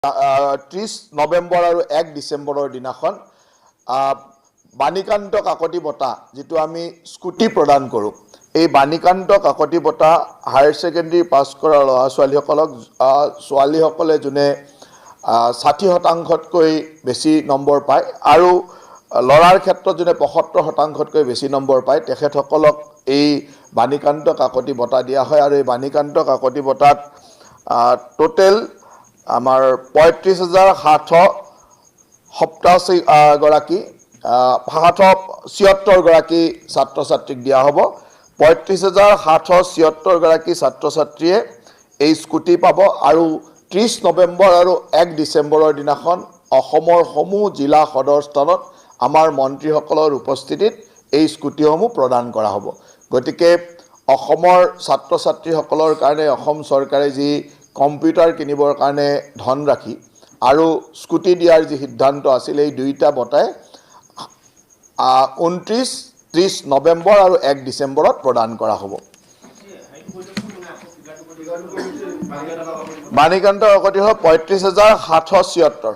30 নৱেম্বৰ আৰু 1 ডিচেম্বৰৰ দিনাখন বাণীকান্ত কাকতি বঁটা যিটো আমি স্কুটি প্ৰদান কৰোঁ এই বাণীকান্ত কাকতি বঁটা হায়াৰ ছেকেণ্ডাৰী পাছ কৰা ল'ৰা ছোৱালীসকলে যোনে 60%তকৈ বেছি নম্বৰ পায় আৰু ল'ৰাৰ ক্ষেত্ৰত যোনে 75%তকৈ বেছি নম্বৰ পায় তেখেতসকলক এই বাণীকান্ত কাকতি বঁটা দিয়া হয় আৰু এই বাণীকান্ত কাকতি বঁটাত টোটেল আমাৰ 35,787 গৰাকী 776 গৰাকী ছাত্ৰ ছাত্ৰীক দিয়া হ'ব 35,776 গৰাকী ছাত্ৰ ছাত্ৰীয়ে এই স্কুটি পাব আৰু 30 নৱেম্বৰ আৰু 1 ডিচেম্বৰৰ দিনাখন অসমৰ সমূহ জিলা সদৰ স্থানত আমাৰ মন্ত্ৰীসকলৰ উপস্থিতিত এই স্কুটিসমূহ প্ৰদান কৰা হ'ব গতিকে অসমৰ ছাত্ৰ ছাত্ৰীসকলৰ কাৰণে অসম চৰকাৰে যি কম্পিউটাৰ কিনিবৰ কাৰণে ধনৰাশি আৰু স্কুটি দিয়াৰ যি সিদ্ধান্ত আছিল এই দুইটা বঁটাই 29-30 নৱেম্বৰ আৰু 1 ডিচেম্বৰত প্ৰদান কৰা হ'ব বাণীকান্ত কাকতি হ'ল 35,776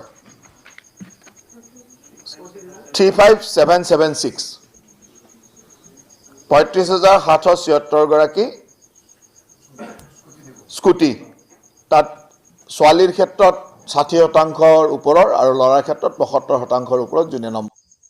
35776 35,776 গৰাকী স্কুটি তাত ছোৱালীৰ ক্ষেত্ৰত 60%ৰ ওপৰৰ আৰু ল'ৰাৰ ক্ষেত্ৰত 75%ৰ ওপৰত যোনে নম্বৰ